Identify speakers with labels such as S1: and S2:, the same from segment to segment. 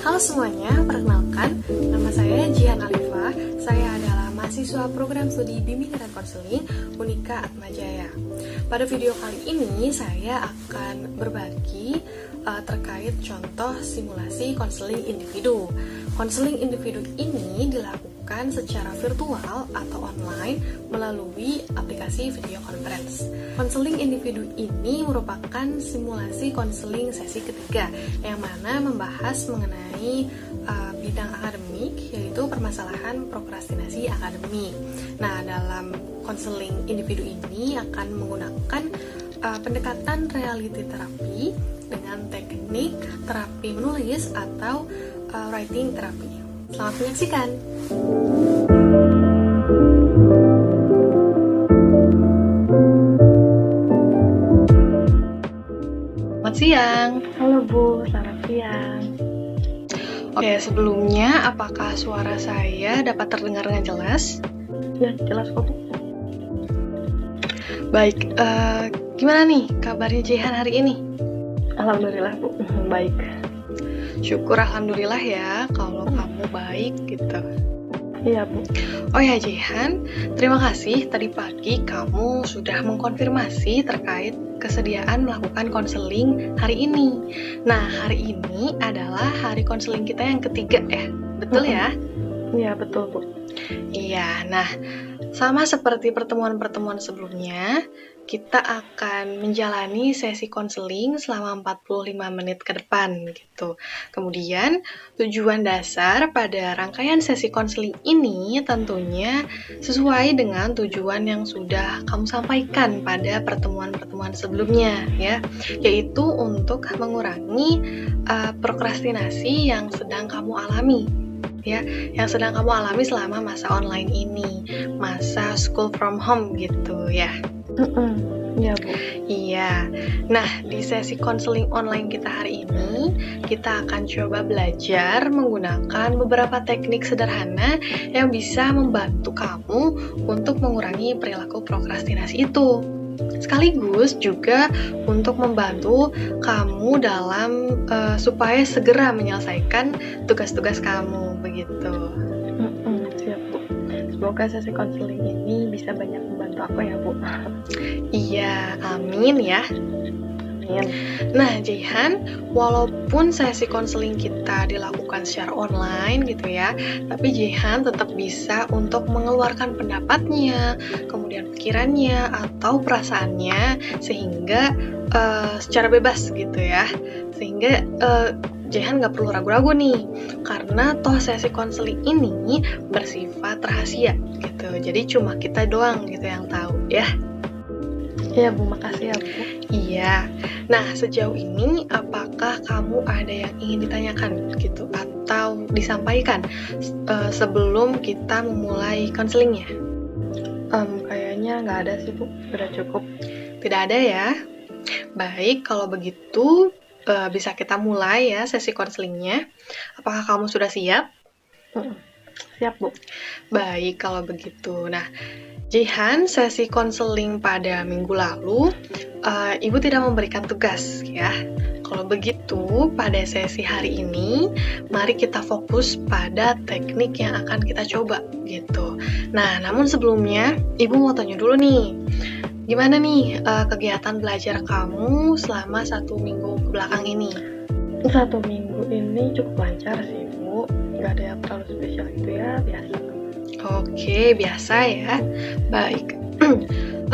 S1: Halo semuanya, perkenalkan, nama saya Jihan Alifa. Saya adalah mahasiswa program studi bimbingan dan konseling Unika Atmajaya. Pada video kali ini saya akan berbagi terkait contoh simulasi konseling individu. Konseling individu ini dilakukan secara virtual atau online melalui aplikasi video conference. Konseling individu ini merupakan simulasi konseling sesi ketiga yang mana membahas mengenai bidang akademik, yaitu permasalahan prokrastinasi akademik. Nah, dalam konseling individu ini akan menggunakan pendekatan reality terapi dengan teknik terapi menulis atau writing terapi. Selamat menyaksikan. Selamat siang.
S2: Halo Bu, selamat siang.
S1: Oke, sebelumnya apakah suara saya dapat terdengar dengan jelas?
S2: Ya, jelas kok Bu.
S1: Baik, gimana nih kabarnya Jihan hari ini?
S2: Alhamdulillah Bu, baik.
S1: Syukur alhamdulillah ya kalau kamu baik gitu.
S2: Iya Bu.
S1: Oh ya Jihan, terima kasih tadi pagi kamu sudah mengkonfirmasi terkait kesediaan melakukan konseling hari ini. Nah, hari ini adalah hari konseling kita yang ketiga ya, betul ya?
S2: Iya betul Bu.
S1: Iya, nah sama seperti pertemuan-pertemuan sebelumnya, kita akan menjalani sesi konseling selama 45 menit ke depan gitu. Kemudian, tujuan dasar pada rangkaian sesi konseling ini tentunya sesuai dengan tujuan yang sudah kamu sampaikan pada pertemuan-pertemuan sebelumnya ya, yaitu untuk mengurangi prokrastinasi yang sedang kamu alami. Ya, yang sedang kamu alami selama masa online ini, masa school from home gitu ya.
S2: Iya Bu.
S1: Iya. Nah, di sesi konseling online kita hari ini, kita akan coba belajar menggunakan beberapa teknik sederhana yang bisa membantu kamu untuk mengurangi perilaku prokrastinasi itu. Sekaligus juga untuk membantu kamu dalam supaya segera menyelesaikan tugas-tugas kamu begitu.
S2: Siap Bu. Semoga sesi konseling ini bisa banyak membantu aku ya Bu.
S1: Iya, amin ya.
S2: Amin.
S1: Nah, Jihan, walaupun sesi konseling kita dilakukan secara online gitu ya, tapi Jihan tetap bisa untuk mengeluarkan pendapatnya, kemudian pikirannya atau perasaannya sehingga secara bebas gitu ya. Sehingga Jihan nggak perlu ragu-ragu nih, karena toh sesi konseling ini bersifat rahasia gitu. Jadi cuma kita doang gitu yang tahu ya.
S2: Iya Bu, makasih ya Bu.
S1: Iya. Nah, sejauh ini apakah kamu ada yang ingin ditanyakan gitu atau disampaikan sebelum kita memulai konselingnya?
S2: Kayaknya nggak ada sih Bu, sudah cukup.
S1: Tidak ada ya? Baik, kalau begitu bisa kita mulai ya sesi konselingnya. Apakah kamu sudah siap?
S2: Siap Bu.
S1: Baik, kalau begitu. Nah, Jihan, sesi konseling pada minggu lalu, Ibu tidak memberikan tugas ya. Kalau begitu, pada sesi hari ini, mari kita fokus pada teknik yang akan kita coba gitu. Nah, namun sebelumnya, Ibu mau tanya dulu nih, gimana nih kegiatan belajar kamu selama 1 minggu kebelakang ini?
S2: 1 minggu ini cukup lancar sih Bu, nggak ada yang terlalu spesial gitu ya, biasa.
S1: Oke, biasa ya. Baik.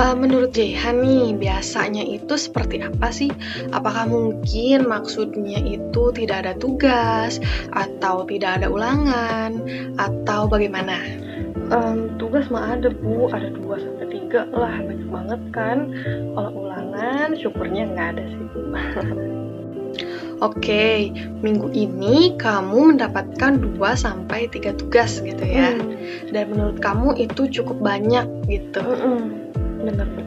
S1: Menurut Jihan nih, biasanya itu seperti apa sih? Apakah mungkin maksudnya itu tidak ada tugas, atau tidak ada ulangan, atau bagaimana?
S2: Tugas mah ada Bu, ada 2-3 lah, banyak banget kan. Kalau ulangan, syukurnya nggak ada sih Bu.
S1: Oke, minggu ini kamu mendapatkan 2-3 tugas gitu ya. Dan menurut kamu itu cukup banyak gitu.
S2: Bener Bu.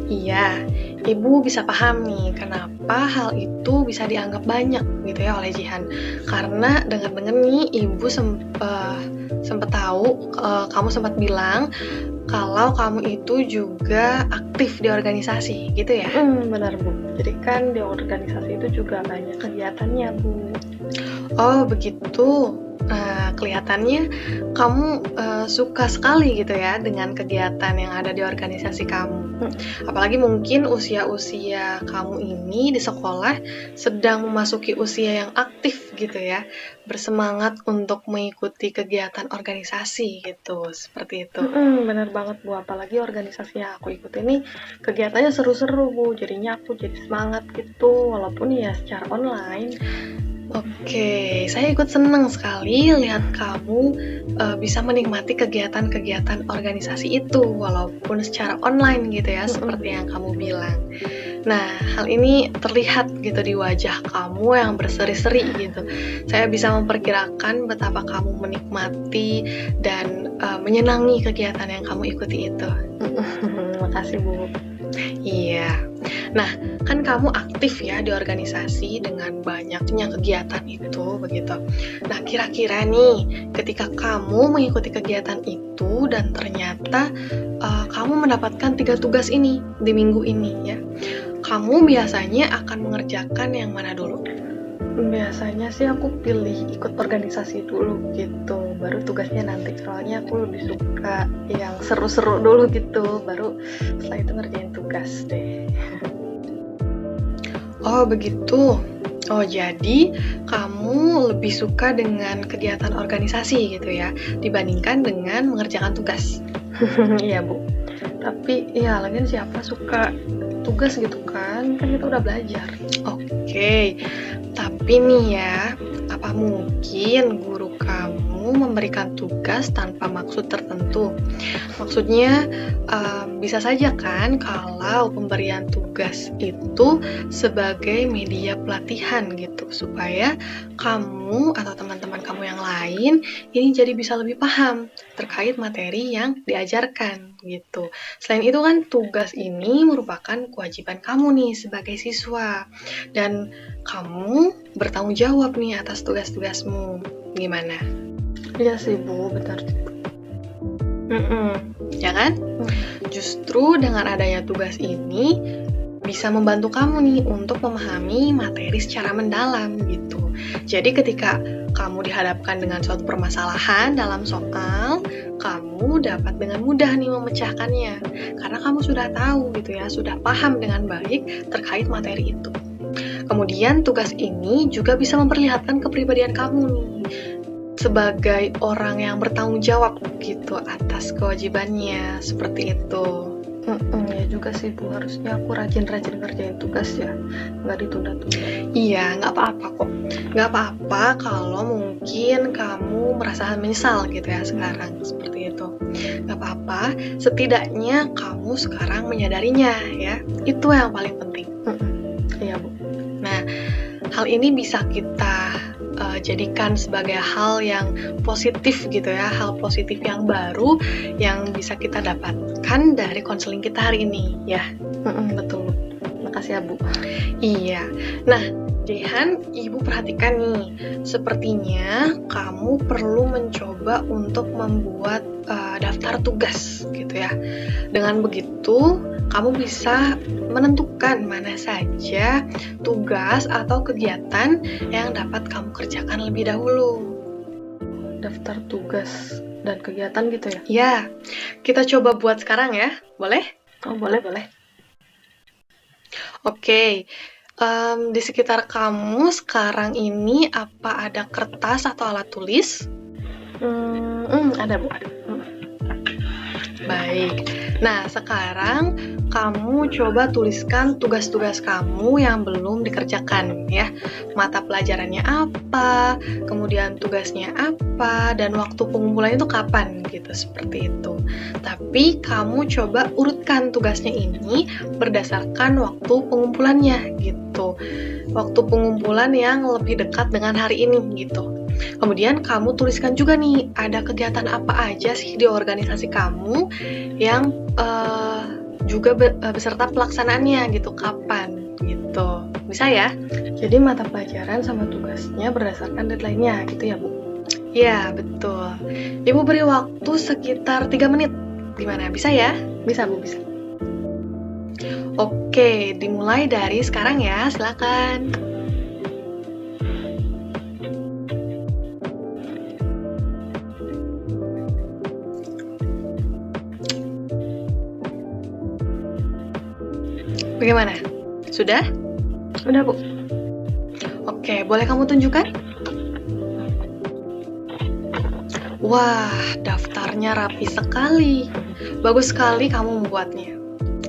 S1: Iya, Ibu bisa paham nih kenapa hal itu bisa dianggap banyak gitu ya oleh Jihan. Karena dengar-dengar nih Ibu sempat tahu, kamu sempat bilang kalau kamu itu juga aktif di organisasi, gitu ya?
S2: Benar Bu. Jadi kan di organisasi itu juga banyak kegiatannya Bu.
S1: Oh, begitu. Nah, kelihatannya kamu suka sekali gitu ya dengan kegiatan yang ada di organisasi kamu. Apalagi mungkin usia-usia kamu ini di sekolah sedang memasuki usia yang aktif gitu ya, bersemangat untuk mengikuti kegiatan organisasi gitu, seperti itu.
S2: Benar banget Bu, apalagi organisasi yang aku ikuti ini kegiatannya seru-seru Bu, jadinya aku jadi semangat gitu, walaupun ya secara online.
S1: Oke, saya ikut senang sekali lihat kamu bisa menikmati kegiatan-kegiatan organisasi itu walaupun secara online gitu ya, seperti yang kamu bilang. Nah, hal ini terlihat gitu di wajah kamu yang berseri-seri gitu. Saya bisa memperkirakan betapa kamu menikmati dan menyenangi kegiatan yang kamu ikuti itu.
S2: Makasih Bu.
S1: Iya. Nah, kan kamu aktif ya di organisasi dengan banyaknya kegiatan itu, begitu. Nah, kira-kira nih, ketika kamu mengikuti kegiatan itu dan ternyata kamu mendapatkan 3 tugas ini di minggu ini ya, kamu biasanya akan mengerjakan yang mana dulu?
S2: Biasanya sih aku pilih ikut organisasi dulu gitu, baru tugasnya nanti. Soalnya aku lebih suka yang seru-seru dulu gitu, baru setelah itu ngerjain tugas deh.
S1: Oh, begitu. Oh, jadi kamu lebih suka dengan kegiatan organisasi gitu ya, dibandingkan dengan mengerjakan tugas.
S2: Iya Bu. Tapi ya lagian siapa suka tugas gitu kan kita udah belajar.
S1: Oke, tapi nih ya, apa mungkin guru kamu memberikan tugas tanpa maksud tertentu? Maksudnya, bisa saja kan kalau pemberian tugas itu sebagai media pelatihan gitu, supaya kamu atau teman-teman kamu yang lain ini jadi bisa lebih paham terkait materi yang diajarkan gitu. Selain itu kan tugas ini merupakan kewajiban kamu nih sebagai siswa, dan kamu bertanggung jawab nih atas tugas-tugasmu. Gimana?
S2: Iya sih Bu, benar.
S1: Ya kan? Justru dengan adanya tugas ini bisa membantu kamu nih untuk memahami materi secara mendalam gitu. Jadi ketika kamu dihadapkan dengan suatu permasalahan dalam soal, kamu dapat dengan mudah nih memecahkannya. Karena kamu sudah tahu gitu ya, sudah paham dengan baik terkait materi itu. Kemudian tugas ini juga bisa memperlihatkan kepribadian kamu nih sebagai orang yang bertanggung jawab gitu atas kewajibannya, seperti itu.
S2: Ya juga sih Bu, harusnya aku rajin-rajin ngerjain tugas ya, nggak ditunda-tunda.
S1: Iya, nggak apa-apa kok. Nggak apa-apa kalau mungkin kamu merasa menyesal gitu ya sekarang, seperti itu. Nggak apa-apa, setidaknya kamu sekarang menyadarinya ya. Itu yang paling penting.
S2: Iya Bu.
S1: Nah, hal ini bisa kita jadikan sebagai hal yang positif gitu ya, hal positif yang baru yang bisa kita dapatkan dari konseling kita hari ini ya.
S2: Betul. Makasih ya Bu.
S1: Iya. Nah, Jehan, Ibu perhatikan nih, sepertinya kamu perlu mencoba untuk membuat daftar tugas gitu ya. Dengan begitu, kamu bisa menentukan mana saja tugas atau kegiatan yang dapat kamu kerjakan lebih dahulu.
S2: Daftar tugas dan kegiatan gitu ya?
S1: Ya, kita coba buat sekarang ya, boleh?
S2: Oh boleh.
S1: Oke, di sekitar kamu sekarang ini apa ada kertas atau alat tulis?
S2: Ada Bu, ada.
S1: Baik, nah sekarang kamu coba tuliskan tugas-tugas kamu yang belum dikerjakan ya. Mata pelajarannya apa, kemudian tugasnya apa, dan waktu pengumpulannya itu kapan gitu, seperti itu. Tapi kamu coba urutkan tugasnya ini berdasarkan waktu pengumpulannya gitu. Waktu pengumpulan yang lebih dekat dengan hari ini gitu. Kemudian kamu tuliskan juga nih, ada kegiatan apa aja sih di organisasi kamu yang juga beserta pelaksanaannya gitu, kapan gitu. Bisa ya?
S2: Jadi mata pelajaran sama tugasnya berdasarkan deadline-nya gitu ya Bu?
S1: Ya, betul. Ibu beri waktu sekitar 3 menit Gimana, bisa ya?
S2: Bisa Bu, bisa.
S1: Oke, dimulai dari sekarang ya, silakan. Bagaimana? Sudah?
S2: Udah Bu.
S1: Oke, boleh kamu tunjukkan? Wah, daftarnya rapi sekali. Bagus sekali kamu membuatnya.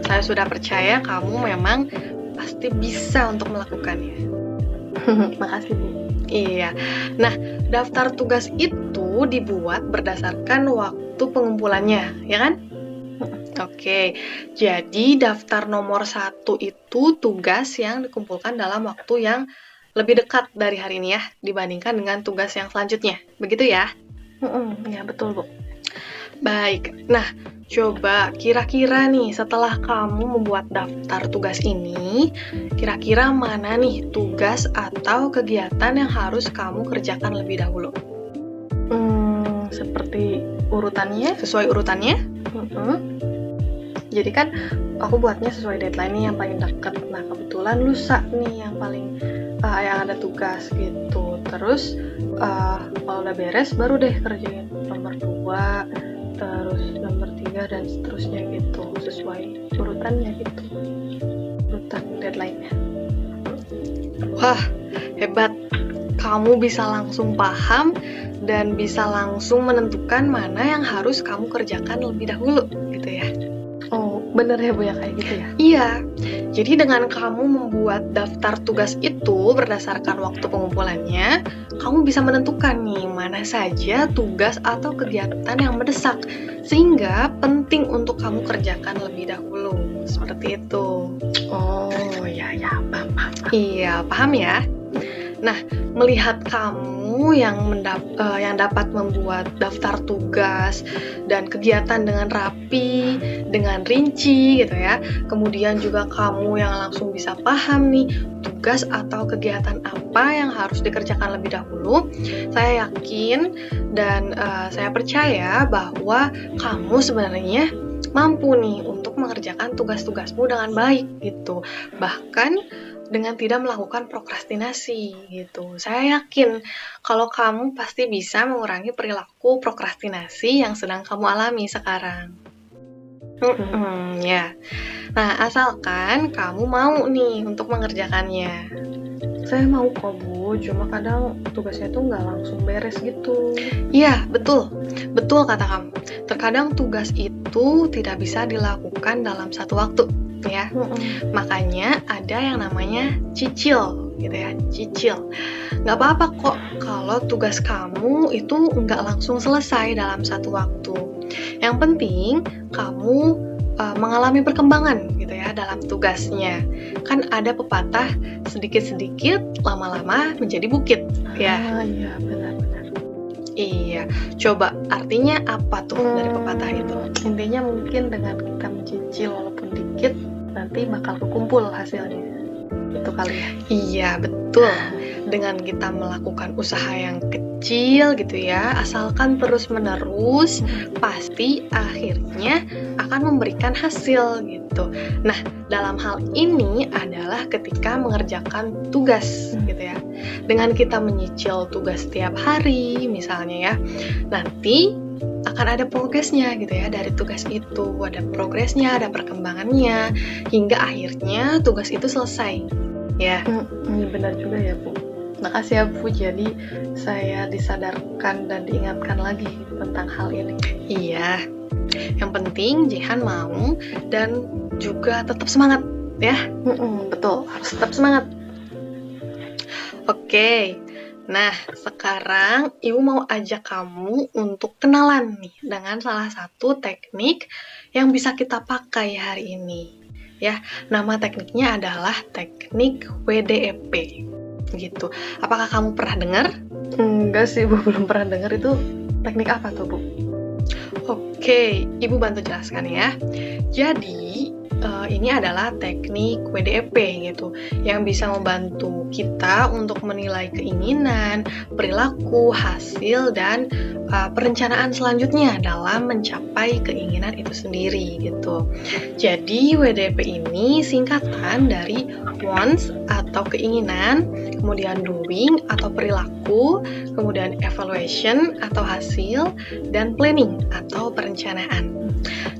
S1: Saya sudah percaya kamu memang pasti bisa untuk melakukannya.
S2: Makasih Bu.
S1: Iya. Nah, daftar tugas itu dibuat berdasarkan waktu pengumpulannya, ya kan? Oke, jadi daftar nomor 1 itu tugas yang dikumpulkan dalam waktu yang lebih dekat dari hari ini ya, dibandingkan dengan tugas yang selanjutnya. Begitu ya?
S2: Ya betul Bu.
S1: Baik, nah coba kira-kira nih setelah kamu membuat daftar tugas ini, kira-kira mana nih tugas atau kegiatan yang harus kamu kerjakan lebih dahulu?
S2: Seperti urutannya.
S1: Sesuai urutannya?
S2: Jadi kan aku buatnya sesuai deadline nih yang paling dekat. Nah kebetulan lusa nih yang paling yang ada tugas gitu. Terus kalau udah beres baru deh kerjain nomor 2, terus nomor 3 dan seterusnya gitu, sesuai urutannya gitu, urutan deadline-nya.
S1: Wah, hebat. Kamu bisa langsung paham dan bisa langsung menentukan mana yang harus kamu kerjakan lebih dahulu gitu ya.
S2: Oh, bener ya Bu ya kayak gitu ya?
S1: Iya, jadi dengan kamu membuat daftar tugas itu berdasarkan waktu pengumpulannya, kamu bisa menentukan nih mana saja tugas atau kegiatan yang mendesak, sehingga penting untuk kamu kerjakan lebih dahulu. Seperti itu.
S2: Oh, ya, paham.
S1: Iya, paham ya? Nah, melihat kamu yang dapat membuat daftar tugas dan kegiatan dengan rapi, dengan rinci gitu ya. Kemudian juga kamu yang langsung bisa paham nih tugas atau kegiatan apa yang harus dikerjakan lebih dahulu. Saya yakin dan saya percaya bahwa kamu sebenarnya mampu nih untuk mengerjakan tugas-tugasmu dengan baik gitu. Bahkan dengan tidak melakukan prokrastinasi gitu. Saya yakin kalau kamu pasti bisa mengurangi perilaku prokrastinasi yang sedang kamu alami sekarang. Ya. Nah, asalkan kamu mau nih untuk mengerjakannya.
S2: Saya mau kok Bu, cuma kadang tugasnya tuh nggak langsung beres gitu.
S1: Iya, betul. Betul kata kamu. Terkadang tugas itu tidak bisa dilakukan dalam satu waktu. Ya, makanya ada yang namanya cicil gitu ya, cicil. Nggak apa-apa kok kalau tugas kamu itu nggak langsung selesai dalam satu waktu. Yang penting kamu mengalami perkembangan gitu ya dalam tugasnya. Kan ada pepatah sedikit-sedikit lama-lama menjadi bukit ya.
S2: Iya, benar-benar.
S1: Iya, coba artinya apa tuh dari pepatah itu?
S2: Intinya mungkin dengan kita mencicil walaupun dikit, nanti bakal kekumpul hasilnya. Itu kali ya.
S1: Iya, betul. Dengan kita melakukan usaha yang kecil gitu ya, asalkan terus-menerus, pasti akhirnya akan memberikan hasil gitu. Nah, dalam hal ini adalah ketika mengerjakan tugas gitu ya. Dengan kita menyicil tugas setiap hari misalnya ya, nanti akan ada progresnya gitu ya dari tugas itu, ada progresnya, ada perkembangannya, hingga akhirnya tugas itu selesai ya.
S2: Benar juga ya Bu. Makasih ya Bu, jadi saya disadarkan dan diingatkan lagi tentang hal ini.
S1: Iya, yang penting Jihan mau dan juga tetap semangat ya.
S2: Betul, harus tetap semangat.
S1: Oke, nah sekarang Ibu mau ajak kamu untuk kenalan nih dengan salah satu teknik yang bisa kita pakai hari ini. Ya, nama tekniknya adalah teknik WDEP. Gitu. Apakah kamu pernah dengar?
S2: Enggak sih Bu, belum pernah dengar. Itu teknik apa tuh Bu?
S1: Oke, Ibu bantu jelaskan ya. Jadi, ini adalah teknik WDEP gitu, yang bisa membantu kita untuk menilai keinginan, perilaku, hasil, dan perencanaan selanjutnya dalam mencapai keinginan itu sendiri gitu. Jadi WDEP ini singkatan dari wants atau keinginan, kemudian doing atau perilaku, kemudian evaluation atau hasil, dan planning atau perencanaan.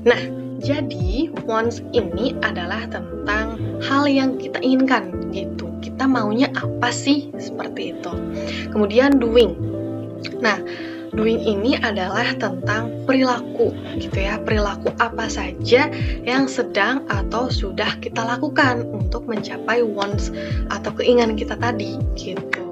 S1: Nah, jadi wants ini adalah tentang hal yang kita inginkan gitu. Kita maunya apa sih? Seperti itu. Kemudian doing. Nah, doing ini adalah tentang perilaku gitu ya. Perilaku apa saja yang sedang atau sudah kita lakukan untuk mencapai wants atau keinginan kita tadi gitu.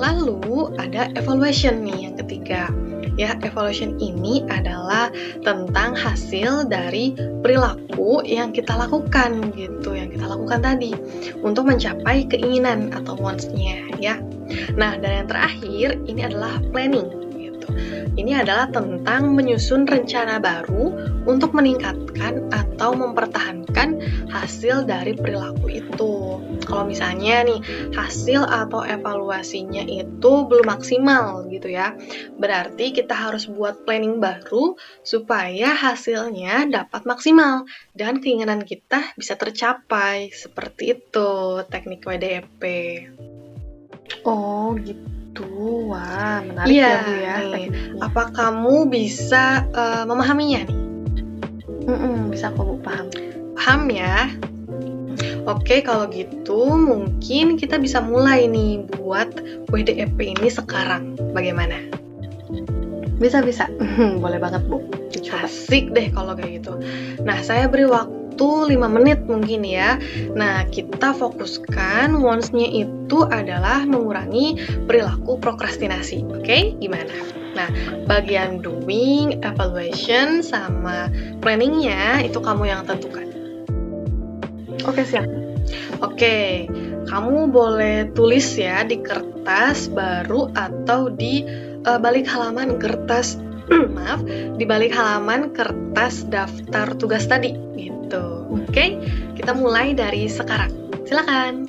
S1: Lalu ada evaluation nih yang ketiga. Ya, evaluation ini adalah tentang hasil dari perilaku yang kita lakukan gitu, yang kita lakukan tadi untuk mencapai keinginan atau wants-nya ya. Nah, dan yang terakhir ini adalah planning gitu. Ini adalah tentang menyusun rencana baru untuk meningkatkan atau mempertahankan hasil dari perilaku itu. Kalau misalnya nih hasil atau evaluasinya itu belum maksimal gitu ya, berarti kita harus buat planning baru supaya hasilnya dapat maksimal dan keinginan kita bisa tercapai. Seperti itu teknik WDEP.
S2: Oh gitu, wah menarik
S1: Iya,
S2: ya Bu ya.
S1: nih. Apa kamu bisa memahaminya nih?
S2: Bisa kok Bu, paham.
S1: Paham ya? Oke, kalau gitu mungkin kita bisa mulai nih buat WDEP ini sekarang. Bagaimana?
S2: Bisa. Boleh banget Bu, dicoba.
S1: Asik deh kalau kayak gitu. Nah, saya beri waktu 5 menit mungkin ya. Nah, kita fokuskan wants-nya itu adalah mengurangi perilaku prokrastinasi. Oke, gimana? Nah, bagian doing, evaluation, sama planning-nya itu kamu yang tentukan.
S2: Oke, siap.
S1: Oke, kamu boleh tulis ya di kertas baru atau di balik halaman kertas maaf, di balik halaman kertas daftar tugas tadi gitu. Oke, kita mulai dari sekarang. Silakan.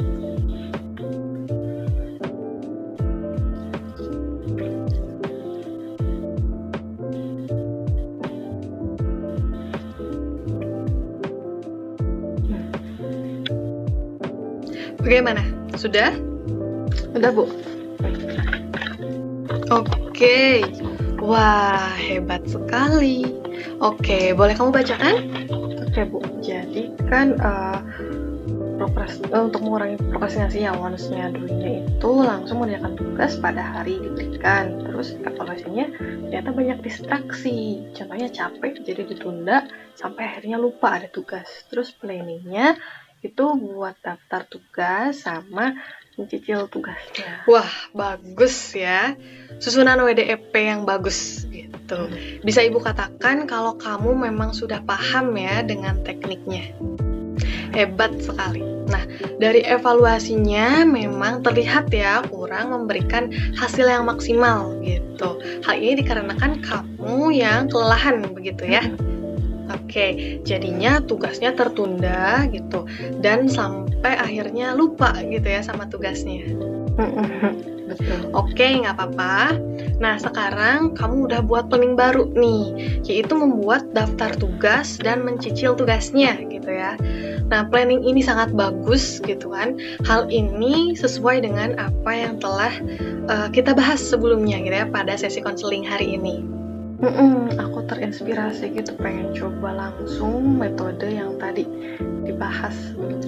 S1: Bagaimana? Sudah?
S2: Udah Bu.
S1: Oke. Wah, hebat sekali. Oke, boleh kamu bacakan?
S2: Oke Bu, jadi kan untuk mengurangi prokrastinasi ya, wants-nya, doing-nya itu langsung mengerjakan tugas pada hari diberikan. Terus evaluasinya ternyata banyak distraksi, contohnya capek jadi ditunda sampai akhirnya lupa ada tugas. Terus planning-nya itu buat daftar tugas sama mencicil tugasnya.
S1: Wah, bagus ya. Susunan WDEP yang bagus gitu. Bisa Ibu katakan kalau kamu memang sudah paham ya dengan tekniknya. Hebat sekali. Nah, dari evaluasinya memang terlihat ya kurang memberikan hasil yang maksimal gitu. Hal ini dikarenakan kamu yang kelelahan begitu ya. Oke, jadinya tugasnya tertunda gitu dan sampai akhirnya lupa gitu ya sama tugasnya.
S2: Betul.
S1: Oke, nggak apa-apa. Nah, sekarang kamu udah buat planning baru nih, yaitu membuat daftar tugas dan mencicil tugasnya gitu ya. Nah, planning ini sangat bagus gitu kan. Hal ini sesuai dengan apa yang telah kita bahas sebelumnya gitu ya pada sesi konseling hari ini.
S2: Aku terinspirasi gitu, pengen coba langsung metode yang tadi dibahas.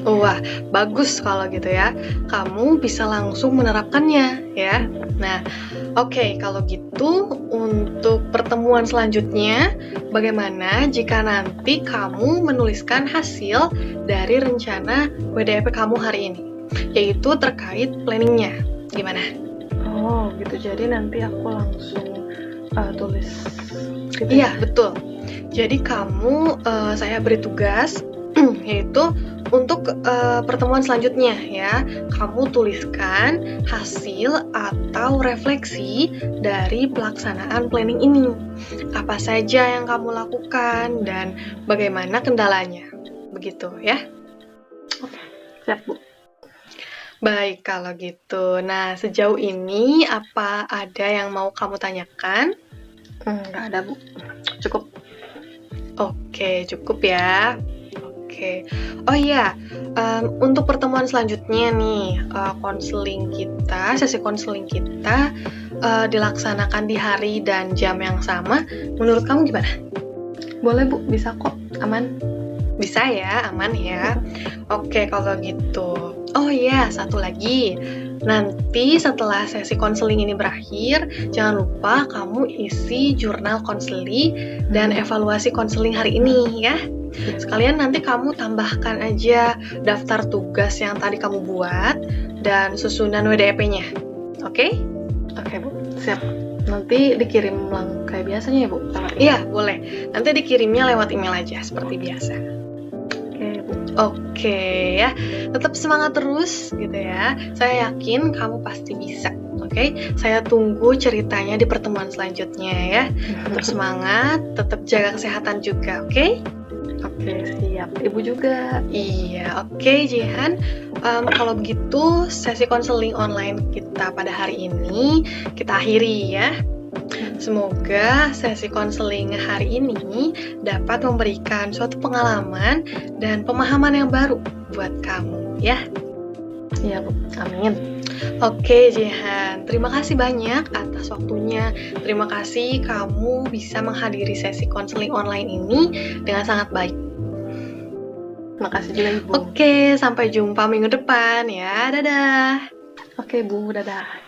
S1: Wah, bagus kalau gitu ya. Kamu bisa langsung menerapkannya ya. Nah, oke, kalau gitu untuk pertemuan selanjutnya, bagaimana jika nanti kamu menuliskan hasil dari rencana WDEP kamu hari ini, yaitu terkait planningnya. Gimana?
S2: Oh, gitu. Jadi nanti aku langsung tulis gitu.
S1: Iya, betul. Jadi kamu, saya beri tugas yaitu untuk pertemuan selanjutnya ya, kamu tuliskan hasil atau refleksi dari pelaksanaan planning ini. Apa saja yang kamu lakukan dan bagaimana kendalanya. begitu ya.
S2: Siap, Bu.
S1: Baik, kalau gitu. Nah, sejauh ini apa ada yang mau kamu tanyakan?
S2: Nggak ada, Bu. Cukup.
S1: Oke, cukup ya. Oke. Oh iya, untuk pertemuan selanjutnya nih, sesi konseling kita dilaksanakan di hari dan jam yang sama. Menurut kamu gimana?
S2: Boleh, Bu. Bisa kok. Aman.
S1: Bisa ya, aman ya. Oke, kalau gitu. Oh iya, satu lagi. Nanti setelah sesi konseling ini berakhir, jangan lupa kamu isi jurnal konseling dan evaluasi konseling hari ini ya. Sekalian nanti kamu tambahkan aja daftar tugas yang tadi kamu buat dan susunan WDP-nya. Oke?
S2: Oke, Bu. Siap. Nanti dikirim kayak biasanya ya, Bu?
S1: Iya, boleh. Nanti dikirimnya lewat email aja, seperti biasa.
S2: Oke, Bu.
S1: Oke ya, tetap semangat terus gitu ya. Saya yakin kamu pasti bisa. Oke, saya tunggu ceritanya di pertemuan selanjutnya ya. Tetap semangat, tetap jaga kesehatan juga, oke?
S2: Oke, siap. Ibu juga.
S1: Iya, oke Jihan. Kalau begitu, sesi konseling online kita pada hari ini kita akhiri ya. Semoga sesi konseling hari ini dapat memberikan suatu pengalaman dan pemahaman yang baru buat kamu ya.
S2: Iya, Bu. Amin.
S1: Oke Jihan, terima kasih banyak atas waktunya. Terima kasih kamu bisa menghadiri sesi konseling online ini dengan sangat baik.
S2: Makasih juga, Ibu.
S1: Oke, sampai jumpa minggu depan ya. Dadah.
S2: Oke, Bu. Dadah.